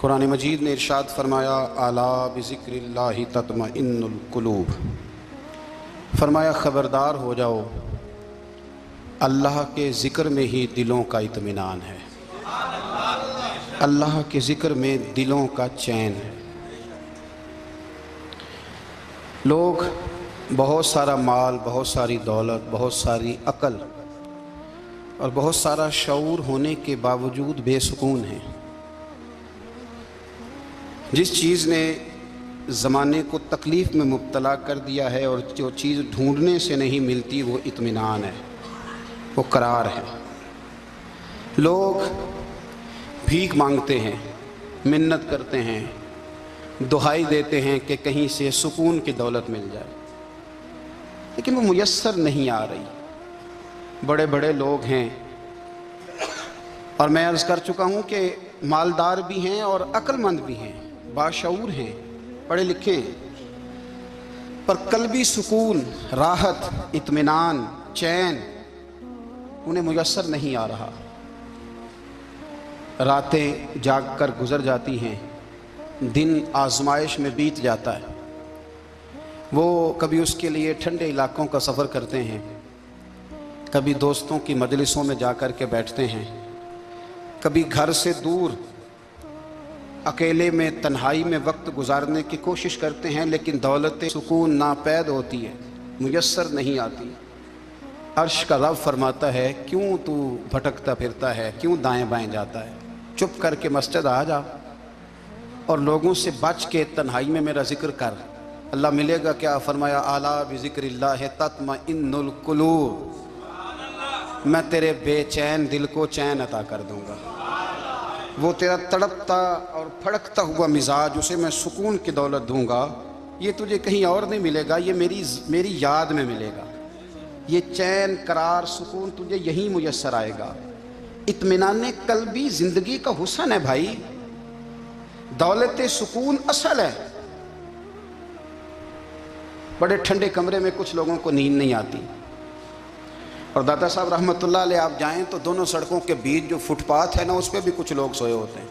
قرآن مجید نے ارشاد فرمایا الا بذکراللہ تطمئن القلوب، فرمایا خبردار ہو جاؤ، اللہ کے ذکر میں ہی دلوں کا اطمینان ہے، اللہ کے ذکر میں دلوں کا چین ہے۔ لوگ بہت سارا مال، بہت ساری دولت، بہت ساری عقل اور بہت سارا شعور ہونے کے باوجود بے سکون ہیں۔ جس چیز نے زمانے کو تکلیف میں مبتلا کر دیا ہے اور جو چیز ڈھونڈنے سے نہیں ملتی وہ اطمینان ہے، وہ قرار ہے۔ لوگ بھیک مانگتے ہیں، منت کرتے ہیں، دہائی دیتے ہیں کہ کہیں سے سکون کی دولت مل جائے، لیکن وہ میسر نہیں آ رہی۔ بڑے بڑے لوگ ہیں، اور میں عرض کر چکا ہوں کہ مالدار بھی ہیں اور عقل مند بھی ہیں، باشعور ہیں، پڑھے لکھے ہیں، پر قلبی سکون، راحت، اطمینان، چین انہیں میسر نہیں آ رہا۔ راتیں جاگ کر گزر جاتی ہیں، دن آزمائش میں بیت جاتا ہے۔ وہ کبھی اس کے لیے ٹھنڈے علاقوں کا سفر کرتے ہیں، کبھی دوستوں کی مجلسوں میں جا کر کے بیٹھتے ہیں، کبھی گھر سے دور اکیلے میں تنہائی میں وقت گزارنے کی کوشش کرتے ہیں، لیکن دولت سکون ناپید ہوتی ہے، میسر نہیں آتی۔ عرش کا رب فرماتا ہے کیوں تو بھٹکتا پھرتا ہے، کیوں دائیں بائیں جاتا ہے؟ چپ کر کے مسجد آ جا اور لوگوں سے بچ کے تنہائی میں میرا ذکر کر۔ اللہ ملے گا کیا؟ فرمایا اعلیٰ بذکر اللہ تطمئن القلوب، میں تیرے بے چین دل کو چین عطا کر دوں گا۔ وہ تیرا تڑپتا اور پھڑکتا ہوا مزاج، اسے میں سکون کی دولت دوں گا۔ یہ تجھے کہیں اور نہیں ملے گا، یہ میری یاد میں ملے گا۔ یہ چین، قرار، سکون تجھے یہیں میسر آئے گا۔ اطمینان قلبی زندگی کا حسن ہے بھائی، دولت سکون اصل ہے۔ بڑے ٹھنڈے کمرے میں کچھ لوگوں کو نیند نہیں آتی، اور دادا صاحب رحمۃ اللہ علیہ آپ جائیں تو دونوں سڑکوں کے بیچ جو فٹ پاتھ ہے نا، اس پہ بھی کچھ لوگ سوئے ہوتے ہیں۔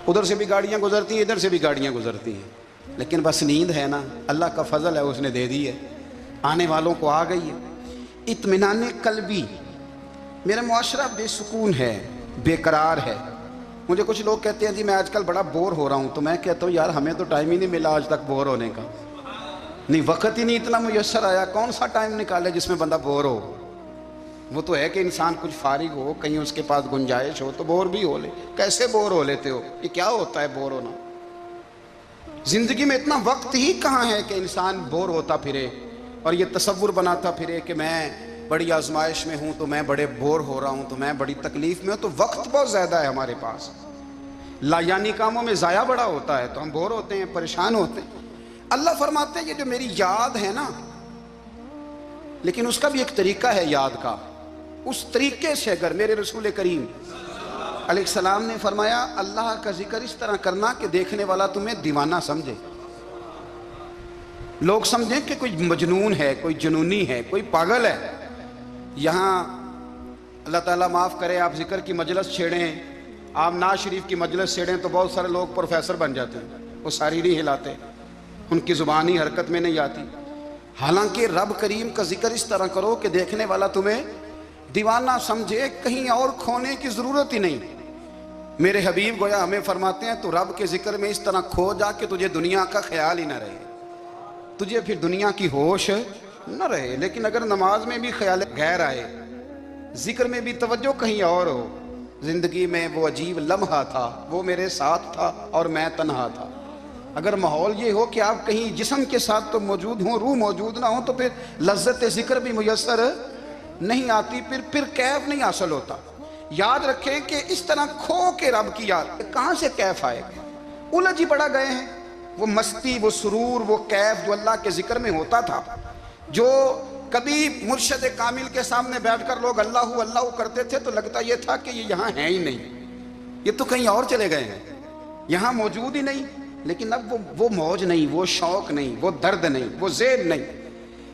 ادھر سے بھی گاڑیاں گزرتی ہیں، ادھر سے بھی گاڑیاں گزرتی ہیں، لیکن بس نیند ہے نا، اللہ کا فضل ہے، اس نے دے دی ہے، آنے والوں کو آ گئی ہے۔ اطمینان قلبی، میرا معاشرہ بے سکون ہے، بے قرار ہے۔ مجھے کچھ لوگ کہتے ہیں جی میں آج کل بڑا بور ہو رہا ہوں، تو میں کہتا ہوں یار ہمیں تو ٹائم ہی نہیں ملا آج تک بور ہونے کا، نہیں وقت ہی نہیں اتنا میسر آیا۔ کون سا ٹائم نکالے جس میں بندہ بور ہو؟ وہ تو ہے کہ انسان کچھ فارغ ہو، کہیں اس کے پاس گنجائش ہو تو بور بھی ہو لے۔ کیسے بور ہو لیتے ہو؟ یہ کیا ہوتا ہے بور ہونا؟ زندگی میں اتنا وقت ہی کہاں ہے کہ انسان بور ہوتا پھرے اور یہ تصور بناتا پھرے کہ میں بڑی آزمائش میں ہوں، تو میں بڑے بور ہو رہا ہوں، تو میں بڑی تکلیف میں ہوں۔ تو وقت بہت زیادہ ہے ہمارے پاس، لایانی کاموں میں ضائع بڑا ہوتا ہے، تو ہم بور ہوتے ہیں، پریشان ہوتے ہیں۔ اللہ فرماتے ہیں یہ جو میری یاد ہے نا، لیکن اس کا بھی ایک طریقہ ہے یاد کا، اس طریقے سے اگر میرے رسول کریم علیہ السلام نے فرمایا اللہ کا ذکر اس طرح کرنا کہ دیکھنے والا تمہیں دیوانہ سمجھے، لوگ سمجھیں کہ کوئی مجنون ہے، کوئی جنونی ہے، کوئی پاگل ہے۔ یہاں اللہ تعالیٰ معاف کرے، آپ ذکر کی مجلس چھیڑیں، آپ نعت شریف کی مجلس چھیڑیں تو بہت سارے لوگ پروفیسر بن جاتے ہیں، وہ ساری نہیں ہلاتے، ان کی زبان ہی حرکت میں نہیں آتی۔ حالانکہ رب کریم کا ذکر اس طرح کرو کہ دیکھنے والا تمہیں دیوانہ سمجھے، کہیں اور کھونے کی ضرورت ہی نہیں۔ میرے حبیب گویا ہمیں فرماتے ہیں تو رب کے ذکر میں اس طرح کھو جا کہ تجھے دنیا کا خیال ہی نہ رہے، تجھے پھر دنیا کی ہوش نہ رہے۔ لیکن اگر نماز میں بھی خیال غیر آئے، ذکر میں بھی توجہ کہیں اور ہو، زندگی میں وہ عجیب لمحہ تھا، وہ میرے ساتھ تھا اور میں تنہا تھا۔ اگر ماحول یہ ہو کہ آپ کہیں جسم کے ساتھ تو موجود ہوں، روح موجود نہ ہو، تو پھر لذت ذکر بھی میسر نہیں آتی، پھر کیف نہیں حاصل ہوتا۔ یاد رکھیں کہ اس طرح کھو کے رب کی یاد کہاں سے کیف آئے گا؟ الجھ ہی پڑا گئے ہیں۔ وہ مستی، وہ سرور، وہ کیف جو اللہ کے ذکر میں ہوتا تھا، جو کبھی مرشد کامل کے سامنے بیٹھ کر لوگ اللہ اللہ کرتے تھے تو لگتا یہ تھا کہ یہ یہاں ہیں ہی نہیں، یہ تو کہیں اور چلے گئے ہیں، یہاں موجود ہی نہیں۔ لیکن اب وہ موج نہیں، وہ شوق نہیں، وہ درد نہیں، وہ ذیل نہیں۔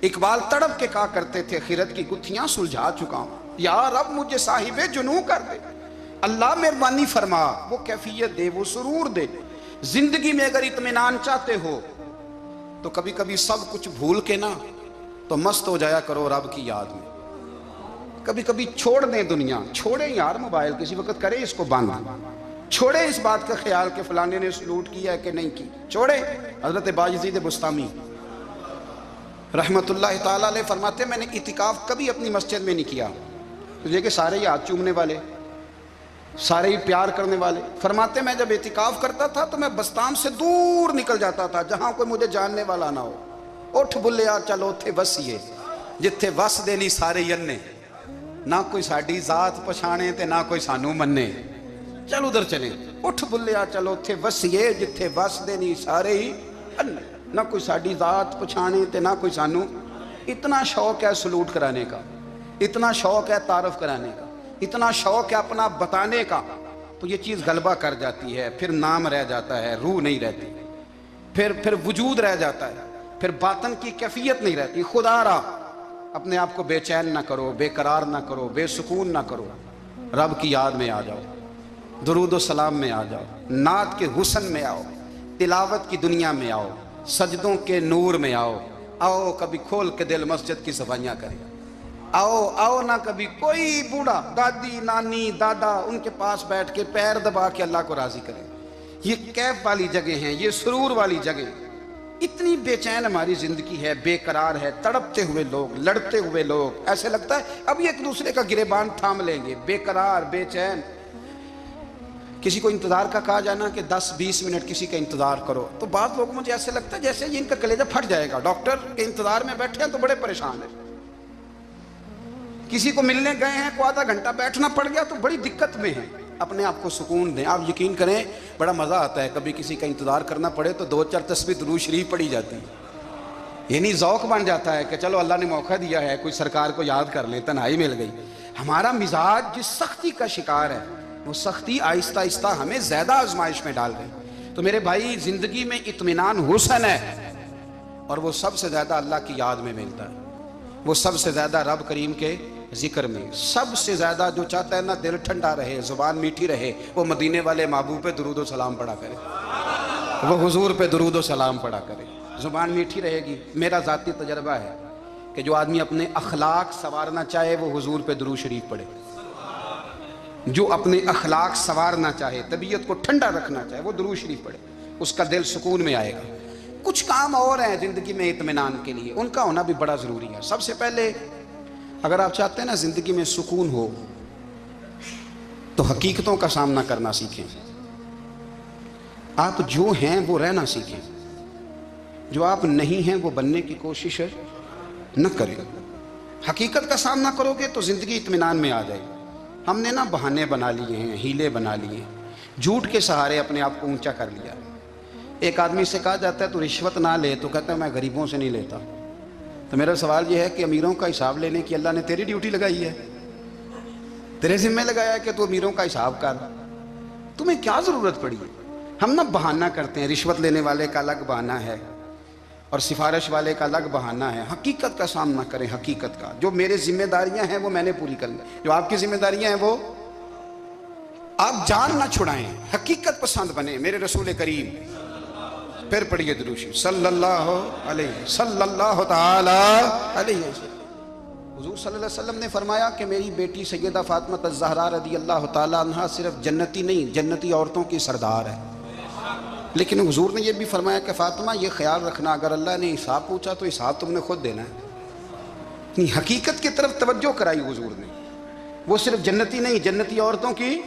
اقبال تڑپ کے کہا کرتے تھے خیرت کی گتھیاں سلجھا چکا ہوں، یا رب مجھے صاحب جنوں کر دے، اللہ مہربانی فرما، وہ کیفیت دے، وہ سرور دے۔ زندگی میں اگر اطمینان چاہتے ہو تو کبھی کبھی سب کچھ بھول کے نا تو مست ہو جایا کرو رب کی یاد میں۔ کبھی کبھی چھوڑ دیں دنیا، چھوڑیں یار موبائل، کسی وقت کریں اس کو بند، چھوڑیں اس بات کا خیال کہ فلانے نے سلوٹ کیا ہے کہ نہیں کی، چھوڑیں۔ حضرت باجزید بستامی رحمت اللہ تعالیٰ علیہ فرماتے میں نے اعتکاف کبھی اپنی مسجد میں نہیں کیا، یہ کہ سارے ہی ہاتھ چومنے والے، سارے ہی پیار کرنے والے۔ فرماتے میں جب اعتکاف کرتا تھا تو میں بستان سے دور نکل جاتا تھا جہاں کوئی مجھے جاننے والا نہ ہو۔ اٹھ بلیا چلو اتھے وسیے جتھے وس دینی سارے ینے، نہ کوئی ساڈی ذات پچھانے تے نہ کوئی سانو مننے، چل ادھر چلیں۔ اٹھ بلیا چلو اتھے وسیے جتھے وس دینی سارے ہی ینے، نہ کوئی ساڈی ذات پچھانے تے نہ کوئی سانو۔ اتنا شوق ہے سلوٹ کرانے کا، اتنا شوق ہے تعارف کرانے کا، اتنا شوق ہے اپنا بتانے کا، تو یہ چیز غلبہ کر جاتی ہے، پھر نام رہ جاتا ہے، روح نہیں رہتی، پھر وجود رہ جاتا ہے، پھر باطن کی کیفیت نہیں رہتی۔ خدا را اپنے آپ کو بے چین نہ کرو، بے قرار نہ کرو، بے سکون نہ کرو، رب کی یاد میں آ جاؤ، درود و سلام میں آ جاؤ، نعت کے حسن میں آؤ، تلاوت کی دنیا میں آؤ، سجدوں کے نور میں آؤ۔ آؤ کبھی کھول کے دل مسجد کی صفائیاں کریں، آؤ نہ کبھی کوئی بوڑھا، دادی نانی دادا ان کے پاس بیٹھ کے پیر دبا کے اللہ کو راضی کریں۔ یہ کیف والی جگہ ہیں، یہ سرور والی جگہ۔ اتنی بے چین ہماری زندگی ہے، بے قرار ہے، تڑپتے ہوئے لوگ، لڑتے ہوئے لوگ، ایسے لگتا ہے اب یہ ایک دوسرے کا گریبان تھام لیں گے، بے قرار بے چین۔ کسی کو انتظار کا کہا جانا کہ 10-20 منٹ کسی کا انتظار کرو، تو بعض لوگ مجھے ایسے لگتا ہے جیسے ان کا کلیجہ پھٹ جائے گا، ڈاکٹر کے انتظار میں بیٹھے ہیں تو بڑے پریشان ہیں۔ کسی کو ملنے گئے ہیں کو آدھا گھنٹہ بیٹھنا پڑ گیا تو بڑی دقت میں ہیں۔ اپنے آپ کو سکون دیں۔ آپ یقین کریں بڑا مزہ آتا ہے کبھی کسی کا انتظار کرنا پڑے تو 2-4 تسبیح درود شریف پڑھی جاتی ہے، یعنی ذوق بن جاتا ہے کہ چلو اللہ نے موقع دیا ہے، کوئی سرکار کو یاد کر لیں، تنہائی مل گئی۔ ہمارا مزاج جس سختی کا شکار ہے وہ سختی آہستہ آہستہ ہمیں زیادہ آزمائش میں ڈال گئی۔ تو میرے بھائی زندگی میں اطمینان حسن ہے، اور وہ سب سے زیادہ اللہ کی یاد میں ملتا ہے، وہ سب سے زیادہ رب کریم کے ذکر میں۔ سب سے زیادہ جو چاہتا ہے نا دل ٹھنڈا رہے، زبان میٹھی رہے، وہ مدینے والے محبوب پہ درود و سلام پڑھا کرے، وہ حضور پہ درود و سلام پڑھا کرے، زبان میٹھی رہے گی۔ میرا ذاتی تجربہ ہے کہ جو آدمی اپنے اخلاق سنوارنا چاہے وہ حضور پہ درود شریف پڑھے، جو اپنے اخلاق سنوارنا چاہے، طبیعت کو ٹھنڈا رکھنا چاہے، وہ درود شریف پڑھے، اس کا دل سکون میں آئے گا۔ کچھ کام اور ہیں زندگی میں اطمینان کے لیے، ان کا ہونا بھی بڑا ضروری ہے۔ سب سے پہلے اگر آپ چاہتے ہیں نا زندگی میں سکون ہو تو حقیقتوں کا سامنا کرنا سیکھیں۔ آپ جو ہیں وہ رہنا سیکھیں، جو آپ نہیں ہیں وہ بننے کی کوشش نہ کریں۔ حقیقت کا سامنا کرو گے تو زندگی اطمینان میں آ جائے گی۔ ہم نے نا بہانے بنا لیے ہیں، ہیلے بنا لیے ہیں، جھوٹ کے سہارے اپنے آپ کو اونچا کر لیا۔ ایک آدمی سے کہا جاتا ہے تو رشوت نہ لے، تو کہتا ہے میں غریبوں سے نہیں لیتا۔ تو میرا سوال یہ ہے کہ امیروں کا حساب لینے کی اللہ نے تیری ڈیوٹی لگائی ہے، تیرے ذمہ لگایا ہے کہ تو امیروں کا حساب کر، تمہیں کیا ضرورت پڑی ہے؟ ہم نا بہانہ کرتے ہیں، رشوت لینے والے کا الگ بہانہ ہے اور سفارش والے کا الگ بہانہ ہے۔ حقیقت کا سامنا کریں، حقیقت کا۔ جو میرے ذمہ داریاں ہیں وہ میں نے پوری کرنا، جو آپ کی ذمہ داریاں ہیں وہ آپ جان نہ چھڑائیں، حقیقت پسند بنیں۔ میرے رسول کریم، پھر پڑھیے درود شریف صلی اللہ تعالی علیہ وسلم۔ حضور صلی اللہ علیہ وسلم نے فرمایا کہ میری بیٹی سیدہ فاطمہ الزہرا رضی اللہ تعالی عنہا صرف جنتی نہیں، جنتی عورتوں کی سردار ہے۔ لیکن حضور نے یہ بھی فرمایا کہ فاطمہ یہ خیال رکھنا اگر اللہ نے حساب پوچھا تو حساب تم نے خود دینا ہے۔ حقیقت کی طرف توجہ کرائی حضور نے، وہ صرف جنتی نہیں، جنتی عورتوں کی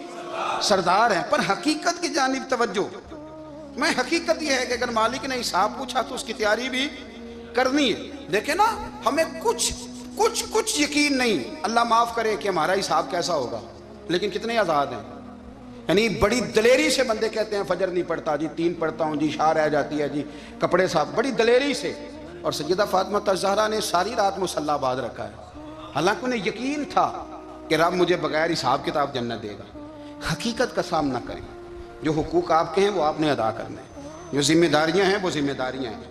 سردار ہیں، پر حقیقت کی جانب توجہ۔ میں حقیقت یہ ہے کہ اگر مالک نے حساب پوچھا تو اس کی تیاری بھی کرنی ہے۔ دیکھیں نا ہمیں کچھ یقین نہیں، اللہ معاف کرے کہ ہمارا حساب کیسا ہوگا، لیکن کتنے آزاد ہیں۔ یعنی بڑی دلیری سے بندے کہتے ہیں فجر نہیں پڑھتا جی، 3 پڑھتا ہوں جی، شاہ رہ جاتی ہے جی، کپڑے صاف، بڑی دلیری سے۔ اور سیدہ فاطمہ الزہرا نے ساری رات مصلی آباد رکھا ہے، حالانکہ انہیں یقین تھا کہ رب مجھے بغیر حساب کتاب جنت دے گا۔ حقیقت کا سامنا کریں، جو حقوق آپ کے ہیں وہ آپ نے ادا کرنے ہیں، جو ذمہ داریاں ہیں وہ ذمہ داریاں ہیں۔